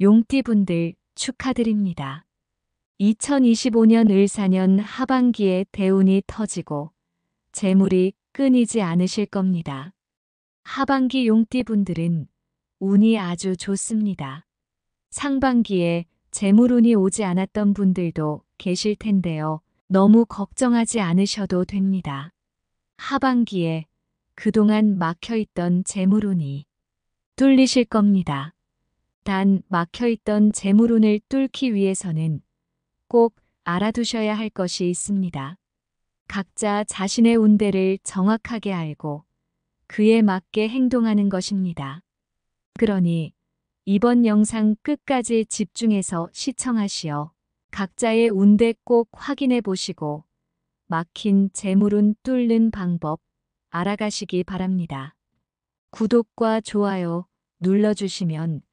용띠분들 축하드립니다. 2025년 을사년 하반기에 대운이 터지고 재물이 끊이지 않으실 겁니다. 하반기 용띠분들은 운이 아주 좋습니다. 상반기에 재물운이 오지 않았던 분들도 계실 텐데요. 너무 걱정하지 않으셔도 됩니다. 하반기에 그동안 막혀있던 재물운이 뚫리실 겁니다. 단 막혀있던 재물운을 뚫기 위해서는 꼭 알아두셔야 할 것이 있습니다. 각자 자신의 운대를 정확하게 알고 그에 맞게 행동하는 것입니다. 그러니 이번 영상 끝까지 집중해서 시청하시어 각자의 운대 꼭 확인해 보시고 막힌 재물운 뚫는 방법 알아가시기 바랍니다. 구독과 좋아요 눌러주시면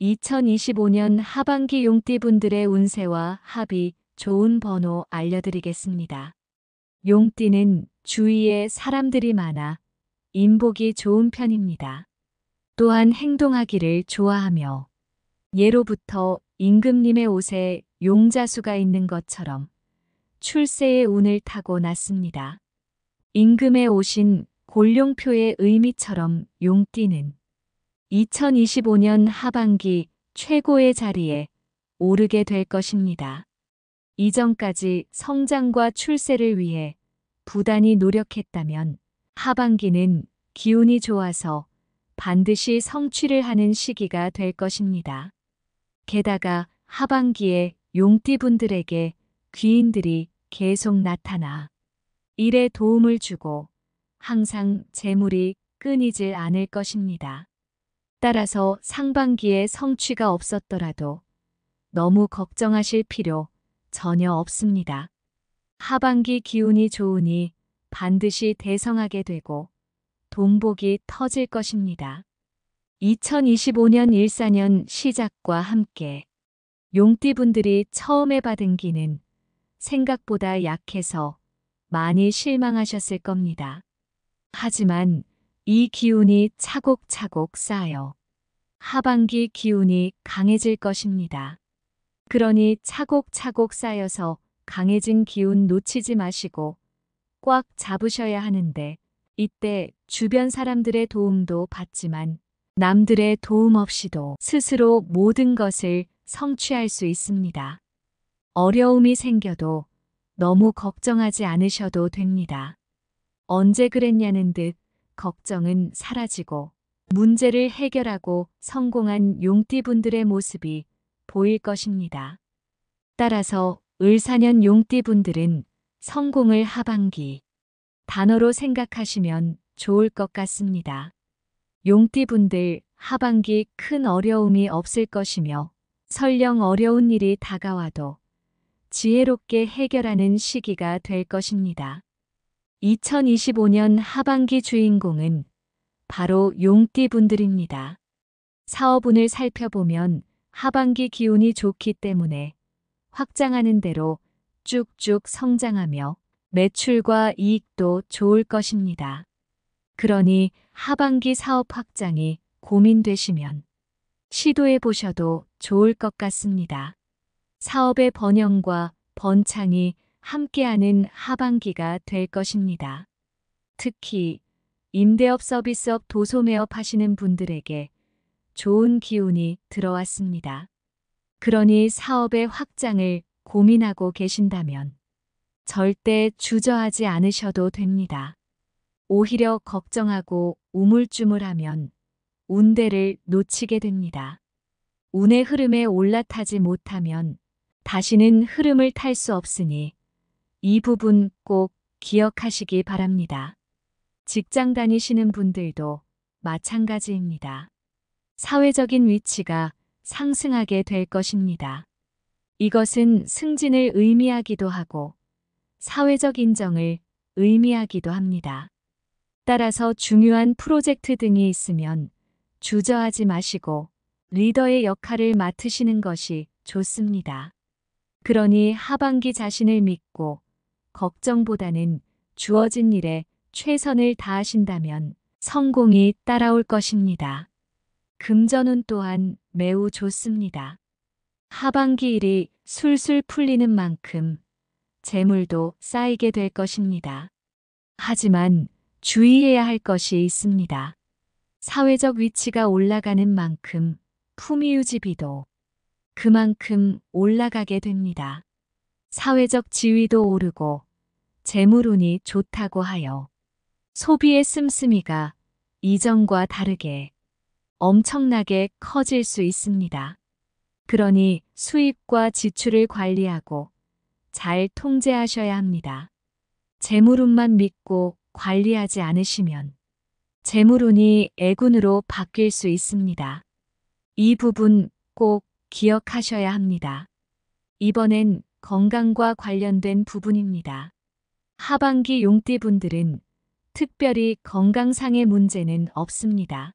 2025년 하반기 용띠분들의 운세와 합이 좋은 번호 알려드리겠습니다. 용띠는 주위에 사람들이 많아 인복이 좋은 편입니다. 또한 행동하기를 좋아하며 예로부터 임금님의 옷에 용자수가 있는 것처럼 출세의 운을 타고 났습니다. 임금의 옷인 골룡표의 의미처럼 용띠는 2025년 하반기 최고의 자리에 오르게 될 것입니다. 이전까지 성장과 출세를 위해 부단히 노력했다면 하반기는 기운이 좋아서 반드시 성취를 하는 시기가 될 것입니다. 게다가 하반기에 용띠분들에게 귀인들이 계속 나타나 일에 도움을 주고 항상 재물이 끊이질 않을 것입니다. 따라서 상반기에 성취가 없었더라도 너무 걱정하실 필요 전혀 없습니다. 하반기 기운이 좋으니 반드시 대성하게 되고 돈복이 터질 것입니다. 2025년 을사년 시작과 함께 용띠분들이 처음에 받은 기는 생각보다 약해서 많이 실망하셨을 겁니다. 하지만 이 기운이 차곡차곡 쌓여 하반기 기운이 강해질 것입니다. 그러니 차곡차곡 쌓여서 강해진 기운 놓치지 마시고 꽉 잡으셔야 하는데 이때 주변 사람들의 도움도 받지만 남들의 도움 없이도 스스로 모든 것을 성취할 수 있습니다. 어려움이 생겨도 너무 걱정하지 않으셔도 됩니다. 언제 그랬냐는 듯 걱정은 사라지고 문제를 해결하고 성공한 용띠분들의 모습이 보일 것입니다. 따라서 을사년 용띠분들은 성공을 하반기 단어로 생각하시면 좋을 것 같습니다. 용띠분들 하반기 큰 어려움이 없을 것이며 설령 어려운 일이 다가와도 지혜롭게 해결하는 시기가 될 것입니다. 2025년 하반기 주인공은 바로 용띠분들입니다. 사업운을 살펴보면 하반기 기운이 좋기 때문에 확장하는 대로 쭉쭉 성장하며 매출과 이익도 좋을 것입니다. 그러니 하반기 사업 확장이 고민되시면 시도해 보셔도 좋을 것 같습니다. 사업의 번영과 번창이 함께하는 하반기가 될 것입니다. 특히 임대업 서비스업 도소매업 하시는 분들에게 좋은 기운이 들어왔습니다. 그러니 사업의 확장을 고민하고 계신다면 절대 주저하지 않으셔도 됩니다. 오히려 걱정하고 우물쭈물하면 운대를 놓치게 됩니다. 운의 흐름에 올라타지 못하면 다시는 흐름을 탈 수 없으니 이 부분 꼭 기억하시기 바랍니다. 직장 다니시는 분들도 마찬가지입니다. 사회적인 위치가 상승하게 될 것입니다. 이것은 승진을 의미하기도 하고 사회적 인정을 의미하기도 합니다. 따라서 중요한 프로젝트 등이 있으면 주저하지 마시고 리더의 역할을 맡으시는 것이 좋습니다. 그러니 하반기 자신을 믿고 걱정보다는 주어진 일에 최선을 다하신다면 성공이 따라올 것입니다. 금전운 또한 매우 좋습니다. 하반기 일이 술술 풀리는 만큼 재물도 쌓이게 될 것입니다. 하지만 주의해야 할 것이 있습니다. 사회적 위치가 올라가는 만큼 품위유지비도 그만큼 올라가게 됩니다. 사회적 지위도 오르고 재물운이 좋다고 하여 소비의 씀씀이가 이전과 다르게 엄청나게 커질 수 있습니다. 그러니 수입과 지출을 관리하고 잘 통제하셔야 합니다. 재물운만 믿고 관리하지 않으시면 재물운이 애군으로 바뀔 수 있습니다. 이 부분 꼭 기억하셔야 합니다. 이번엔 건강과 관련된 부분입니다. 하반기 용띠분들은 특별히 건강상의 문제는 없습니다.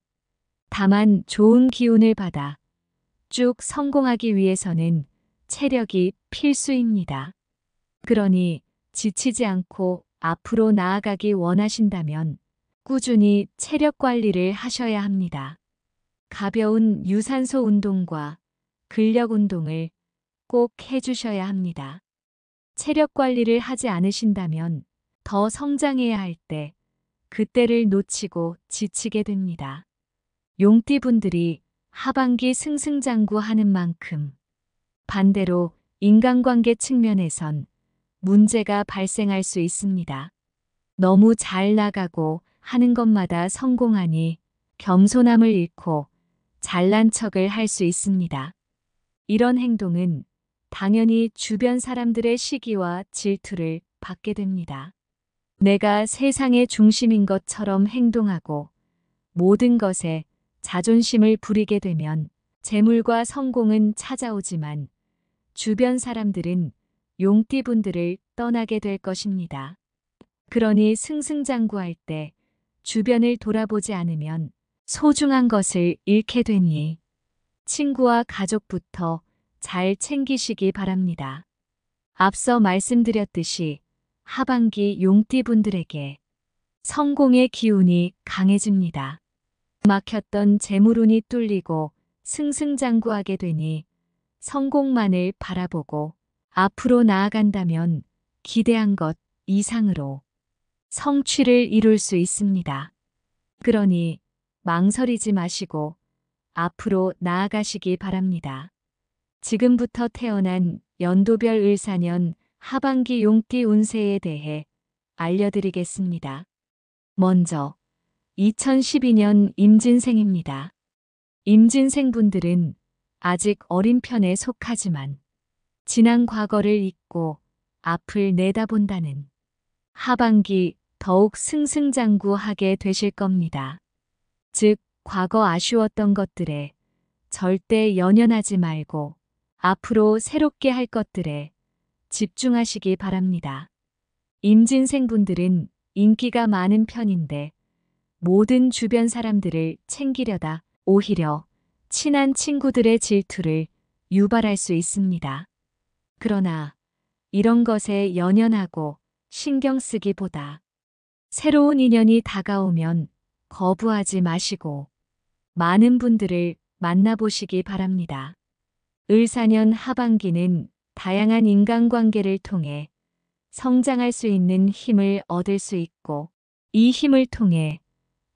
다만 좋은 기운을 받아 쭉 성공하기 위해서는 체력이 필수입니다. 그러니 지치지 않고 앞으로 나아가기 원하신다면 꾸준히 체력 관리를 하셔야 합니다. 가벼운 유산소 운동과 근력 운동을 꼭 해주셔야 합니다. 체력 관리를 하지 않으신다면 더 성장해야 할 때 그때를 놓치고 지치게 됩니다. 용띠분들이 하반기 승승장구하는 만큼 반대로 인간관계 측면에선 문제가 발생할 수 있습니다. 너무 잘 나가고 하는 것마다 성공하니 겸손함을 잃고 잘난 척을 할 수 있습니다. 이런 행동은 당연히 주변 사람들의 시기와 질투를 받게 됩니다. 내가 세상의 중심인 것처럼 행동하고 모든 것에 자존심을 부리게 되면 재물과 성공은 찾아오지만 주변 사람들은 용띠분들을 떠나게 될 것입니다. 그러니 승승장구할 때 주변을 돌아보지 않으면 소중한 것을 잃게 되니 친구와 가족부터 잘 챙기시기 바랍니다. 앞서 말씀드렸듯이 하반기 용띠분들에게 성공의 기운이 강해집니다. 막혔던 재물운이 뚫리고 승승장구하게 되니 성공만을 바라보고 앞으로 나아간다면 기대한 것 이상으로 성취를 이룰 수 있습니다. 그러니 망설이지 마시고 앞으로 나아가시기 바랍니다. 지금부터 태어난 연도별 을사년 하반기 용띠 운세에 대해 알려드리겠습니다. 먼저 2012년 임진생입니다. 임진생분들은 아직 어린 편에 속하지만 지난 과거를 잊고 앞을 내다본다는 하반기 더욱 승승장구하게 되실 겁니다. 즉, 과거 아쉬웠던 것들에 절대 연연하지 말고 앞으로 새롭게 할 것들에 집중하시기 바랍니다. 임진생분들은 인기가 많은 편인데 모든 주변 사람들을 챙기려다 오히려 친한 친구들의 질투를 유발할 수 있습니다. 그러나 이런 것에 연연하고 신경 쓰기보다 새로운 인연이 다가오면 거부하지 마시고 많은 분들을 만나보시기 바랍니다. 을사년 하반기는 다양한 인간관계를 통해 성장할 수 있는 힘을 얻을 수 있고 이 힘을 통해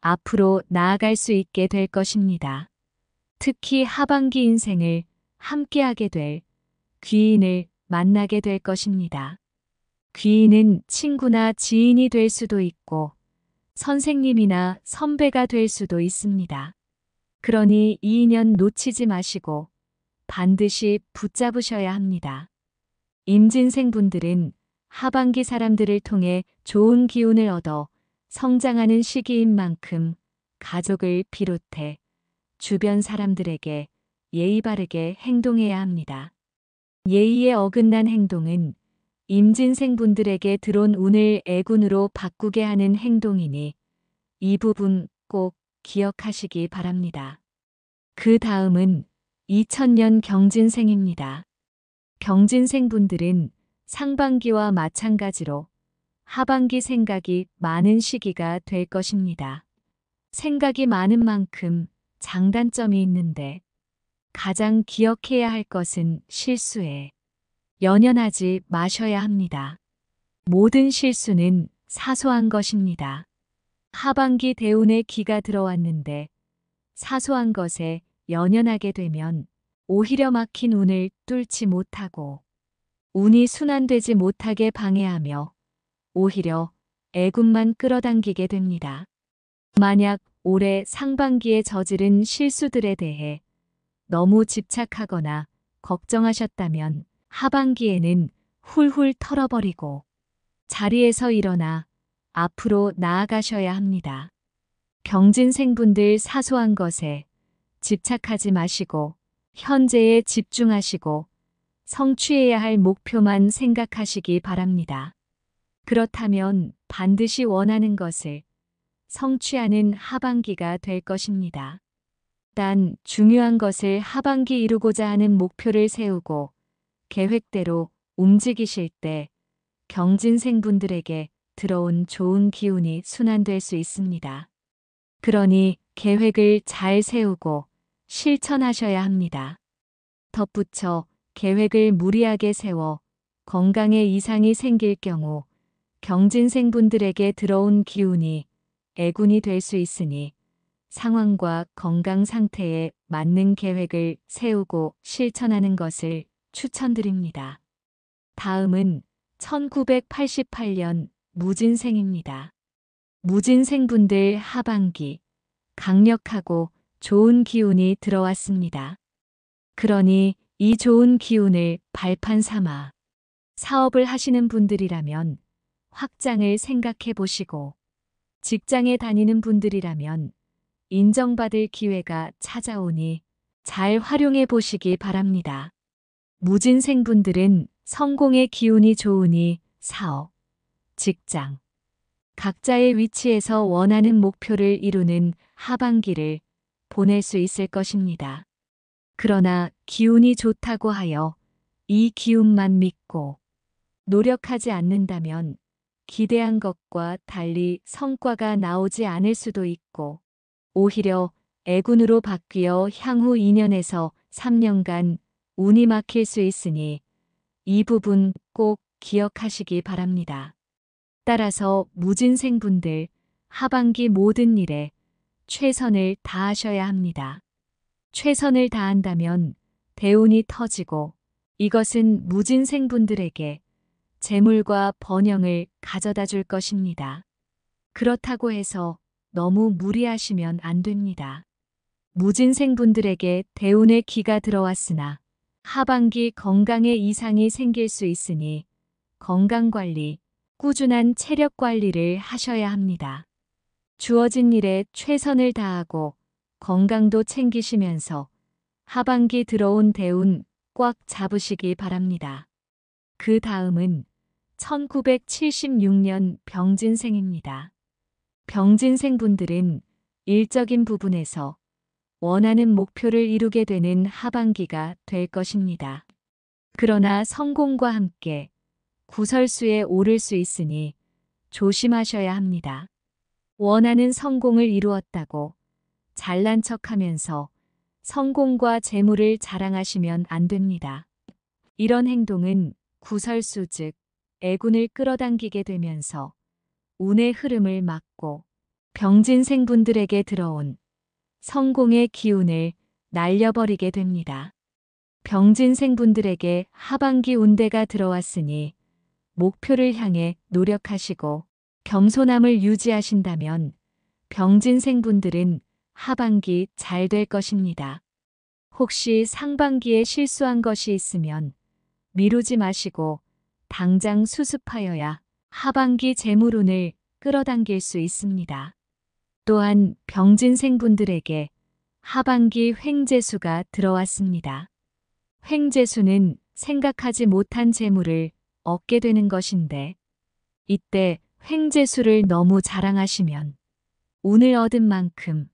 앞으로 나아갈 수 있게 될 것입니다. 특히 하반기 인생을 함께하게 될 귀인을 만나게 될 것입니다. 귀인은 친구나 지인이 될 수도 있고 선생님이나 선배가 될 수도 있습니다. 그러니 이 인연 놓치지 마시고 반드시 붙잡으셔야 합니다. 임진생분들은 하반기 사람들을 통해 좋은 기운을 얻어 성장하는 시기인 만큼 가족을 비롯해 주변 사람들에게 예의 바르게 행동해야 합니다. 예의에 어긋난 행동은 임진생분들에게 들어온 운을 애군으로 바꾸게 하는 행동이니 이 부분 꼭 기억하시기 바랍니다. 그 다음은 2000년 경진생입니다. 경진생분들은 상반기와 마찬가지로 하반기 생각이 많은 시기가 될 것입니다. 생각이 많은 만큼 장단점이 있는데 가장 기억해야 할 것은 실수에 연연하지 마셔야 합니다. 모든 실수는 사소한 것입니다. 하반기 대운에 기가 들어왔는데 사소한 것에 연연하게 되면 오히려 막힌 운을 뚫지 못하고 운이 순환되지 못하게 방해하며 오히려 애군만 끌어당기게 됩니다. 만약 올해 상반기에 저지른 실수들에 대해 너무 집착하거나 걱정하셨다면 하반기에는 훌훌 털어버리고 자리에서 일어나 앞으로 나아가셔야 합니다. 경진생분들 사소한 것에 집착하지 마시고 현재에 집중하시고 성취해야 할 목표만 생각하시기 바랍니다. 그렇다면 반드시 원하는 것을 성취하는 하반기가 될 것입니다. 단 중요한 것을 하반기 이루고자 하는 목표를 세우고 계획대로 움직이실 때 경진생분들에게 들어온 좋은 기운이 순환될 수 있습니다. 그러니 계획을 잘 세우고 실천하셔야 합니다. 덧붙여 계획을 무리하게 세워 건강에 이상이 생길 경우 경진생분들에게 들어온 기운이 애군이 될 수 있으니 상황과 건강 상태에 맞는 계획을 세우고 실천하는 것을 추천드립니다. 다음은 1988년 무진생입니다. 무진생분들 하반기 강력하고 좋은 기운이 들어왔습니다. 그러니 이 좋은 기운을 발판 삼아 사업을 하시는 분들이라면 확장을 생각해 보시고 직장에 다니는 분들이라면 인정받을 기회가 찾아오니 잘 활용해 보시기 바랍니다. 무진생분들은 성공의 기운이 좋으니 사업, 직장, 각자의 위치에서 원하는 목표를 이루는 하반기를 보낼 수 있을 것입니다. 그러나 기운이 좋다고 하여 이 기운만 믿고 노력하지 않는다면 기대한 것과 달리 성과가 나오지 않을 수도 있고 오히려 애군으로 바뀌어 향후 2년에서 3년간 운이 막힐 수 있으니 이 부분 꼭 기억하시기 바랍니다. 따라서 무진생분들 하반기 모든 일에 최선을 다하셔야 합니다. 최선을 다한다면 대운이 터지고 이것은 무진생분들에게 재물과 번영을 가져다 줄 것입니다. 그렇다고 해서 너무 무리하시면 안 됩니다. 무진생분들에게 대운의 기가 들어왔으나 하반기 건강에 이상이 생길 수 있으니 건강관리, 꾸준한 체력관리를 하셔야 합니다. 주어진 일에 최선을 다하고 건강도 챙기시면서 하반기 들어온 대운 꽉 잡으시기 바랍니다. 그 다음은 1976년 병진생입니다. 병진생분들은 일적인 부분에서 원하는 목표를 이루게 되는 하반기가 될 것입니다. 그러나 성공과 함께 구설수에 오를 수 있으니 조심하셔야 합니다. 원하는 성공을 이루었다고 잘난 척하면서 성공과 재물을 자랑하시면 안 됩니다. 이런 행동은 구설수 즉 애군을 끌어당기게 되면서 운의 흐름을 막고 병진생분들에게 들어온 성공의 기운을 날려버리게 됩니다. 병진생분들에게 하반기 운대가 들어왔으니 목표를 향해 노력하시고 겸손함을 유지하신다면 병진생분들은 하반기 잘 될 것입니다. 혹시 상반기에 실수한 것이 있으면 미루지 마시고 당장 수습하여야 하반기 재물운을 끌어당길 수 있습니다. 또한 병진생분들에게 하반기 횡재수가 들어왔습니다. 횡재수는 생각하지 못한 재물을 얻게 되는 것인데 이때 횡재수를 너무 자랑하시면 운을 얻은 만큼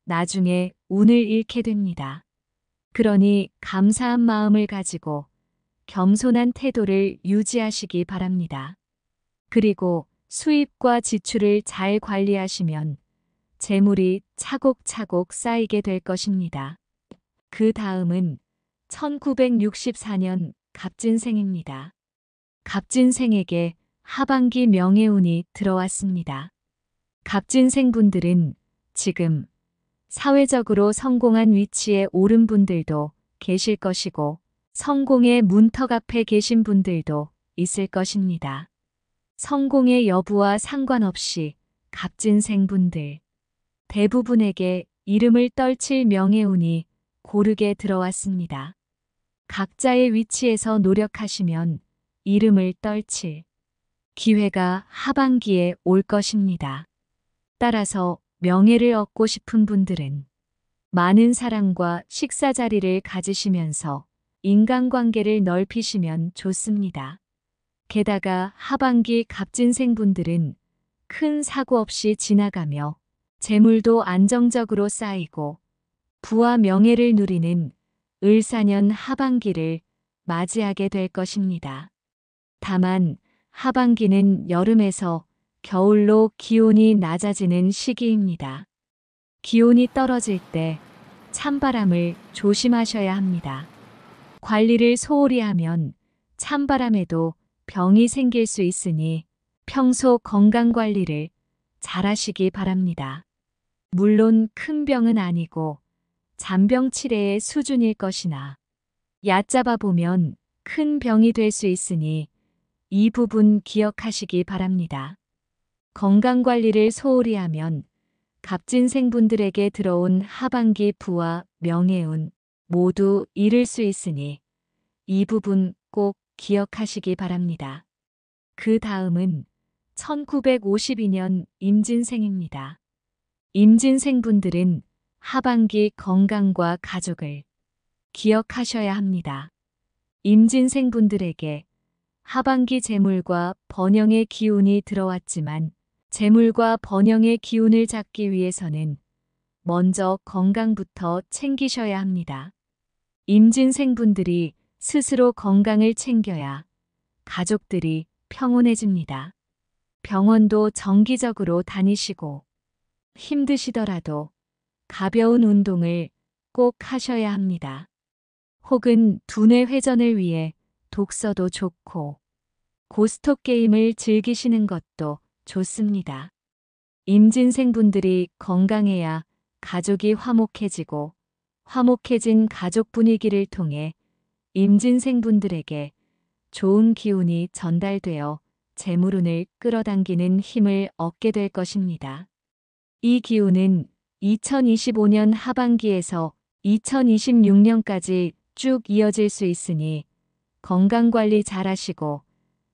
나중에 운을 잃게 됩니다. 그러니 감사한 마음을 가지고 겸손한 태도를 유지하시기 바랍니다. 그리고 수입과 지출을 잘 관리하시면 재물이 차곡차곡 쌓이게 될 것입니다. 그 다음은 1964년 갑진생입니다. 갑진생에게 하반기 명예운이 들어왔습니다. 갑진생분들은 지금 사회적으로 성공한 위치에 오른 분들도 계실 것이고 성공의 문턱 앞에 계신 분들도 있을 것입니다. 성공의 여부와 상관없이 갑진생분들 대부분에게 이름을 떨칠 명예운이 고르게 들어왔습니다. 각자의 위치에서 노력하시면 이름을 떨칠 기회가 하반기에 올 것입니다. 따라서 명예를 얻고 싶은 분들은 많은 사랑과 식사 자리를 가지시면서 인간관계를 넓히시면 좋습니다. 게다가 하반기 갑진생분들은 큰 사고 없이 지나가며 재물도 안정적으로 쌓이고 부와 명예를 누리는 을사년 하반기를 맞이하게 될 것입니다. 다만 하반기는 여름에서 겨울로 기온이 낮아지는 시기입니다. 기온이 떨어질 때 찬바람을 조심하셔야 합니다. 관리를 소홀히 하면 찬바람에도 병이 생길 수 있으니 평소 건강관리를 잘 하시기 바랍니다. 물론 큰 병은 아니고 잔병 치레의 수준일 것이나 얕잡아 보면 큰 병이 될 수 있으니 이 부분 기억하시기 바랍니다. 건강관리를 소홀히 하면 갑진생분들에게 들어온 하반기 부와 명예운 모두 잃을 수 있으니 이 부분 꼭 기억하시기 바랍니다. 그 다음은 1952년 임진생입니다. 임진생분들은 하반기 건강과 가족을 기억하셔야 합니다. 임진생분들에게 하반기 재물과 번영의 기운이 들어왔지만 재물과 번영의 기운을 잡기 위해서는 먼저 건강부터 챙기셔야 합니다. 임진생분들이 스스로 건강을 챙겨야 가족들이 평온해집니다. 병원도 정기적으로 다니시고 힘드시더라도 가벼운 운동을 꼭 하셔야 합니다. 혹은 두뇌 회전을 위해 독서도 좋고 고스톱 게임을 즐기시는 것도 좋습니다. 임진생분들이 건강해야 가족이 화목해지고 화목해진 가족 분위기를 통해 임진생분들에게 좋은 기운이 전달되어 재물운을 끌어당기는 힘을 얻게 될 것입니다. 이 기운은 2025년 하반기에서 2026년까지 쭉 이어질 수 있으니 건강관리 잘 하시고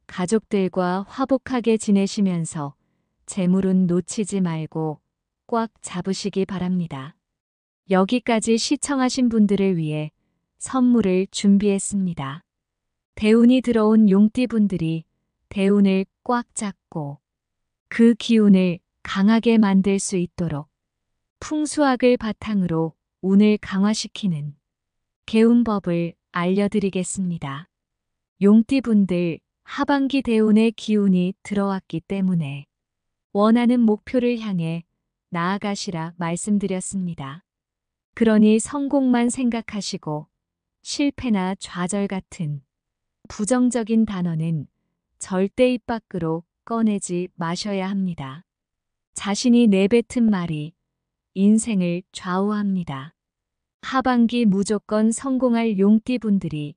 가족들과 화목하게 지내시면서 재물운 놓치지 말고 꽉 잡으시기 바랍니다. 여기까지 시청하신 분들을 위해 선물을 준비했습니다. 대운이 들어온 용띠분들이 대운을 꽉 잡고 그 기운을 강하게 만들 수 있도록 풍수학을 바탕으로 운을 강화시키는 개운법을 알려드리겠습니다. 용띠분들 하반기 대운의 기운이 들어왔기 때문에 원하는 목표를 향해 나아가시라 말씀드렸습니다. 그러니 성공만 생각하시고 실패나 좌절 같은 부정적인 단어는 절대 입 밖으로 꺼내지 마셔야 합니다. 자신이 내뱉은 말이 인생을 좌우합니다. 하반기 무조건 성공할 용띠분들이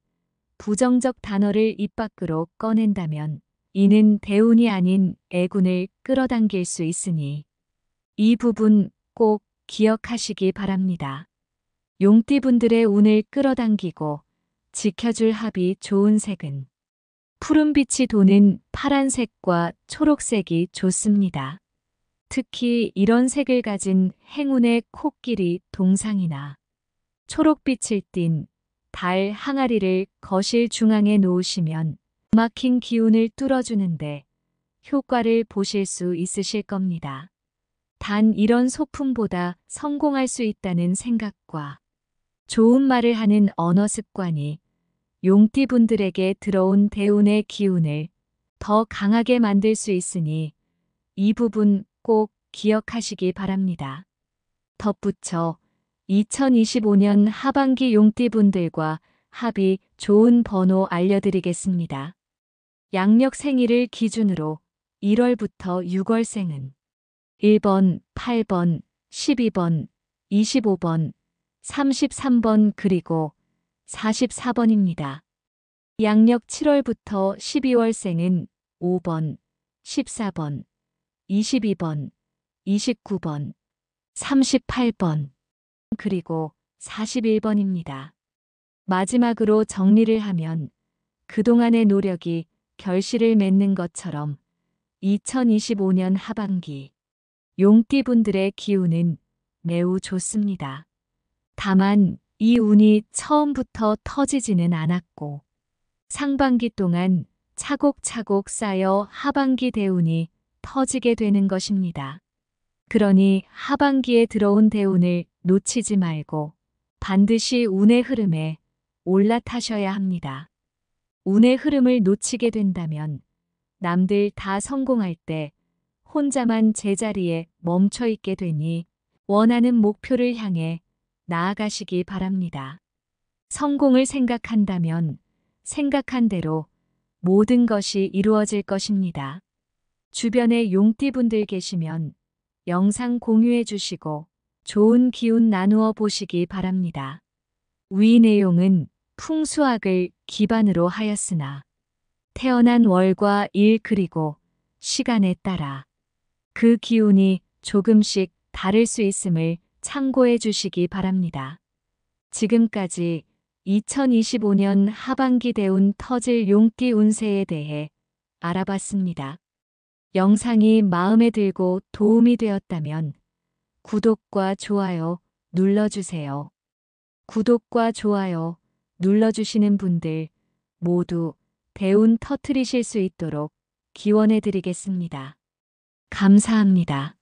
부정적 단어를 입 밖으로 꺼낸다면 이는 대운이 아닌 애군을 끌어당길 수 있으니 이 부분 꼭 기억하시기 바랍니다. 용띠분들의 운을 끌어당기고 지켜줄 합이 좋은 색은 푸른빛이 도는 파란색과 초록색이 좋습니다. 특히 이런 색을 가진 행운의 코끼리 동상이나 초록빛을 띤 달 항아리를 거실 중앙에 놓으시면 막힌 기운을 뚫어주는데 효과를 보실 수 있으실 겁니다. 단 이런 소품보다 성공할 수 있다는 생각과 좋은 말을 하는 언어 습관이 용띠분들에게 들어온 대운의 기운을 더 강하게 만들 수 있으니 이 부분 꼭 기억하시기 바랍니다. 덧붙여 2025년 하반기 용띠분들과 합이 좋은 번호 알려드리겠습니다. 양력 생일을 기준으로 1월부터 6월생은 1번, 8번, 12번, 25번, 33번 그리고 44번입니다. 양력 7월부터 12월생은 5번, 14번, 22번, 29번, 38번, 그리고 41번입니다. 마지막으로 정리를 하면 그동안의 노력이 결실을 맺는 것처럼 2025년 하반기 용띠분들의 기운은 매우 좋습니다. 다만 이 운이 처음부터 터지지는 않았고 상반기 동안 차곡차곡 쌓여 하반기 대운이 터지게 되는 것입니다. 그러니 하반기에 들어온 대운을 놓치지 말고 반드시 운의 흐름에 올라타셔야 합니다. 운의 흐름을 놓치게 된다면 남들 다 성공할 때 혼자만 제자리에 멈춰 있게 되니 원하는 목표를 향해 나아가시기 바랍니다. 성공을 생각한다면 생각한 대로 모든 것이 이루어질 것입니다. 주변에 용띠분들 계시면 영상 공유해 주시고 좋은 기운 나누어 보시기 바랍니다. 위 내용은 풍수학을 기반으로 하였으나 태어난 월과 일 그리고 시간에 따라 그 기운이 조금씩 다를 수 있음을 참고해 주시기 바랍니다. 지금까지 2025년 하반기 대운 터질 용띠 운세에 대해 알아봤습니다. 영상이 마음에 들고 도움이 되었다면 구독과 좋아요 눌러주세요. 구독과 좋아요 눌러주시는 분들 모두 대운 터트리실 수 있도록 기원해 드리겠습니다. 감사합니다.